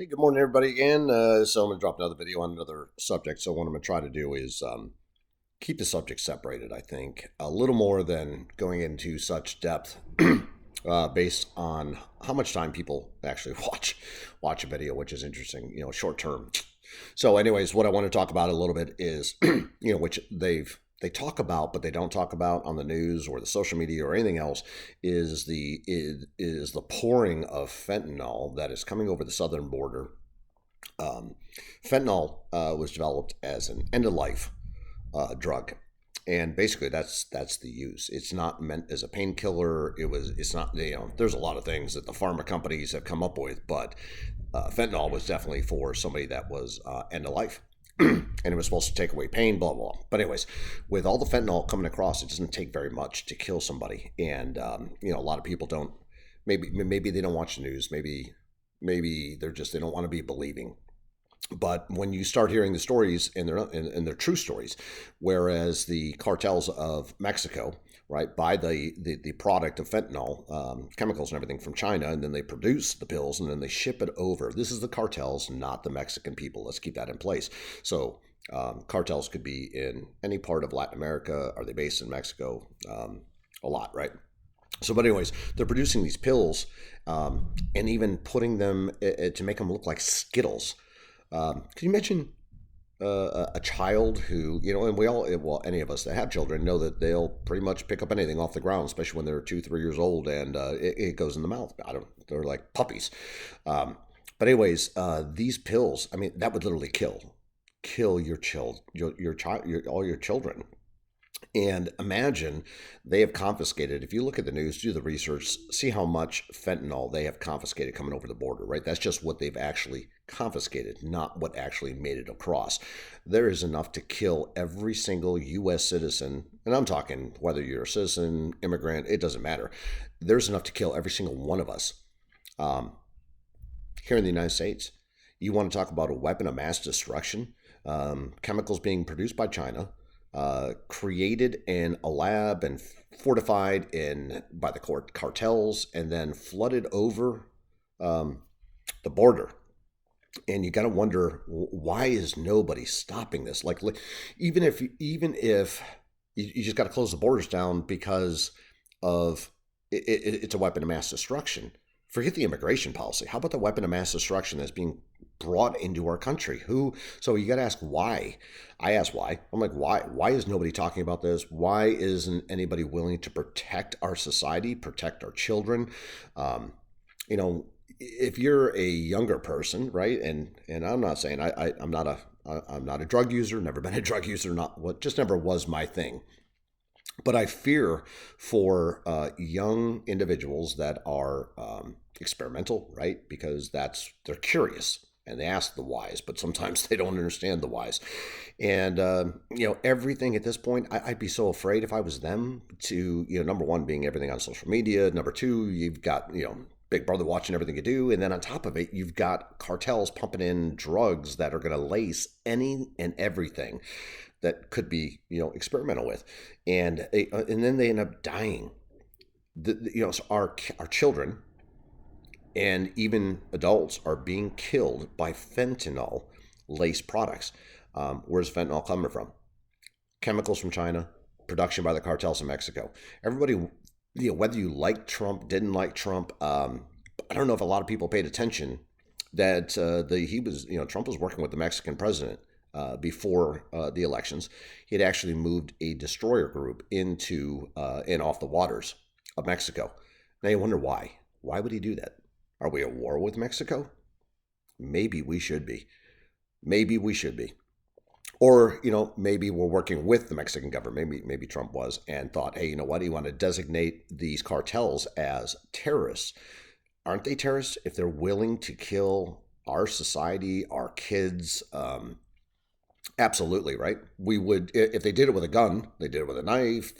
Hey, good morning, everybody, again. So I'm going to drop another video on another subject. So what I'm going to try to do is keep the subject separated, I think, a little more than going into such depth based on how much time people actually watch a video, which is interesting, short term. So anyways, what I want to talk about a little bit is, which they talk about, but they don't talk about on the news or the social media or anything else, is the pouring of fentanyl that is coming over the southern border. Um, Fentanyl was developed as an end of life drug, and basically that's the use. It's not meant as a painkiller. It's not, there's a lot of things that the pharma companies have come up with, but fentanyl was definitely for somebody that was end of life. And it was supposed to take away pain, blah, blah, blah. But anyways, with all the fentanyl coming across, it doesn't take very much to kill somebody. And a lot of people don't. Maybe they don't watch the news. Maybe they don't want to be believing. But when you start hearing the stories, and they're true stories, whereas the cartels of Mexico, right, buy the product of fentanyl, chemicals and everything from China, and then they produce the pills and then they ship it over. This is the cartels, not the Mexican people. Let's keep that in place. So cartels could be in any part of Latin America. Are they based in Mexico? A lot, right? So, but anyways, they're producing these pills and even putting them to make them look like Skittles. Can you imagine a child who, and we all, well, any of us that have children know that they'll pretty much pick up anything off the ground, especially when they're 2, 3 years old, and it goes in the mouth. They're like puppies. But anyways, these pills, I mean, that would literally kill your child, your child, all your children. And imagine they have confiscated, if you look at the news, do the research, see how much fentanyl they have confiscated coming over the border, right? That's just what they've actually confiscated, not what actually made it across. There is enough to kill every single U.S. citizen, and I'm talking whether you're a citizen, immigrant, it doesn't matter. There's enough to kill every single one of us um, here in the United States. You want to talk about a weapon of mass destruction? Chemicals being produced by China, created in a lab and fortified in by the cartels, and then flooded over um, the border. And you got to wonder, why is nobody stopping this? Like, even if you just got to close the borders down because of it's a weapon of mass destruction. Forget the immigration policy. How about the weapon of mass destruction that's being brought into our country? Who? So you got to ask why. I ask why. I'm like, why? Why is nobody talking about this? Why isn't anybody willing to protect our society, protect our children? Um, you know, if you're a younger person, right? And I'm not saying I'm not a drug user. Never been a drug user. Not what. Just never was my thing. But I fear for young individuals that are experimental, right? Because they're curious and they ask the whys, but sometimes they don't understand the whys. And everything at this point, I'd be so afraid if I was them to, number one, being everything on social media. Number two, you've got Big Brother watching everything you do, and then on top of it, you've got cartels pumping in drugs that are going to lace any and everything that could be experimental with, and then they end up dying. So our children and even adults are being killed by fentanyl laced products. Where's fentanyl coming from? Chemicals from China, production by the cartels in Mexico. Everybody, whether you like Trump, didn't like Trump, I don't know if a lot of people paid attention that Trump was working with the Mexican president before the elections. He had actually moved a destroyer group into and off the waters of Mexico. Now you wonder why. Why would he do that? Are we at war with Mexico? Maybe we should be. Maybe we should be. Or, maybe we're working with the Mexican government. Maybe Trump was and thought, hey, you know what? You want to designate these cartels as terrorists. Aren't they terrorists if they're willing to kill our society, our kids? Absolutely, right? We would, if they did it with a gun, they did it with a knife.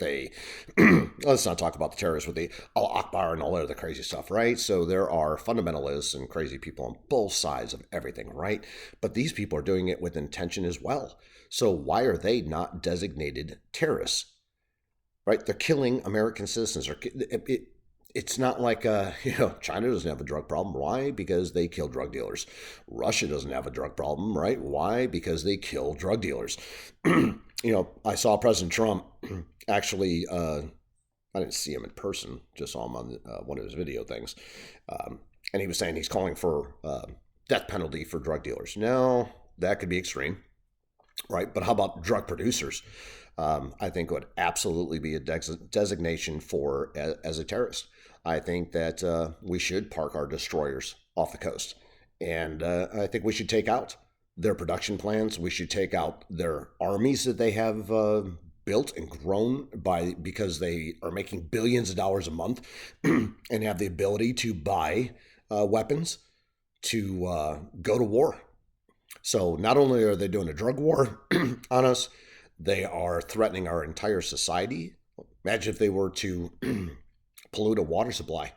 Let's not talk about the terrorists with the Allah Akbar and all that other crazy stuff, right? So there are fundamentalists and crazy people on both sides of everything, right? But these people are doing it with intention as well. So why are they not designated terrorists, right? They're killing American citizens. it's not like China doesn't have a drug problem. Why? Because they kill drug dealers. Russia doesn't have a drug problem, right? Why? Because they kill drug dealers. I saw President Trump actually. I didn't see him in person, just saw him on one of his video things, and he was saying he's calling for death penalty for drug dealers. Now that could be extreme, right? But how about drug producers? I think would absolutely be a designation for as a terrorist. I think that we should park our destroyers off the coast, and I think we should take out their production plans. We should take out their armies that they have built and grown because they are making billions of dollars a month and have the ability to buy weapons to go to war. So not only are they doing a drug war on us, they are threatening our entire society. Imagine if they were to pollute a water supply.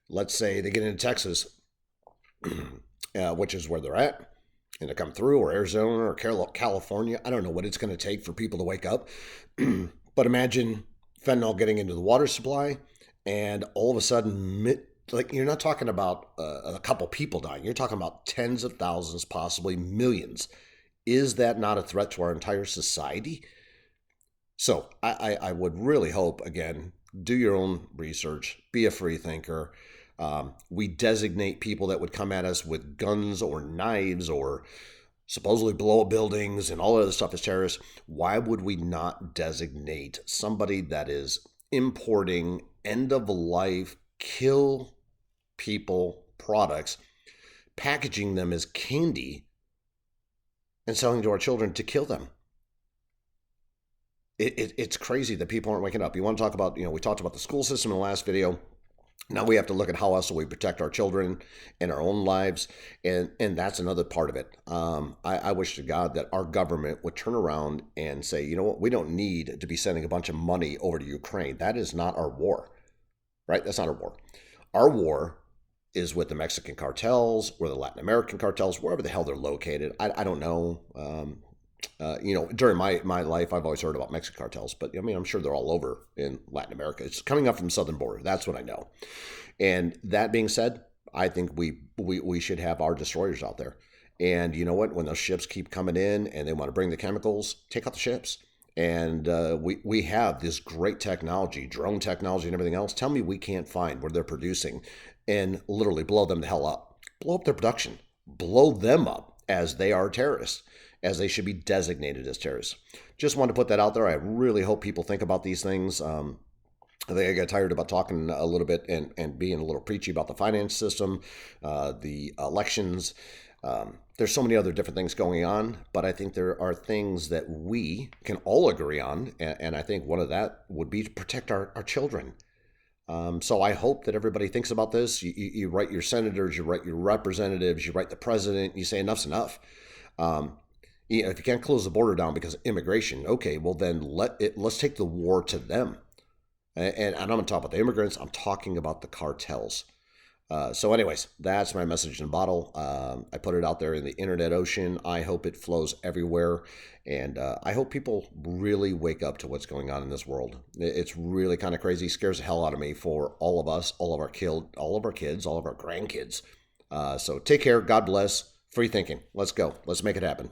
Let's say they get into Texas, which is where they're at, and they come through, or Arizona or California. I don't know what it's going to take for people to wake up. But imagine fentanyl getting into the water supply, and all of a sudden, like, you're not talking about a couple people dying. You're talking about tens of thousands, possibly millions. Is that not a threat to our entire society? So I would really hope, again, do your own research, be a free thinker. We designate people that would come at us with guns or knives or supposedly blow up buildings and all other stuff as terrorists. Why would we not designate somebody that is importing end-of-life, kill people products, packaging them as candy, and selling to our children to kill them? It's crazy that people aren't waking up. You want to talk about, we talked about the school system in the last video. Now we have to look at how else we protect our children and our own lives, and that's another part of it. I wish to God that our government would turn around and say, you know what, we don't need to be sending a bunch of money over to Ukraine. That is not our war, right? That's not our war. Our war is with the Mexican cartels or the Latin American cartels, wherever the hell they're located. I don't know. During my life, I've always heard about Mexican cartels, but I mean, I'm sure they're all over in Latin America. It's coming up from the southern border. That's what I know. And that being said, I think we should have our destroyers out there. And you know what? When those ships keep coming in and they want to bring the chemicals, take out the ships. And we have this great technology, drone technology and everything else. Tell me we can't find where they're producing and literally blow them the hell up. Blow up their production. Blow them up as they are terrorists, as they should be designated as terrorists. Just wanted to put that out there. I really hope people think about these things. I think I got tired about talking a little bit and being a little preachy about the finance system, the elections. There's so many other different things going on, but I think there are things that we can all agree on, and I think one of that would be to protect our children. So I hope that everybody thinks about this. You write your senators, you write your representatives, you write the president, you say enough's enough. If you can't close the border down because of immigration, okay, well then let's take the war to them. And I'm not talking about the immigrants, I'm talking about the cartels. So anyways, that's my message in a bottle. I put it out there in the internet ocean. I hope it flows everywhere. And I hope people really wake up to what's going on in this world. It's really kind of crazy. It scares the hell out of me for all of us, all of our kids, all of our grandkids. So take care. God bless. Free thinking. Let's go. Let's make it happen.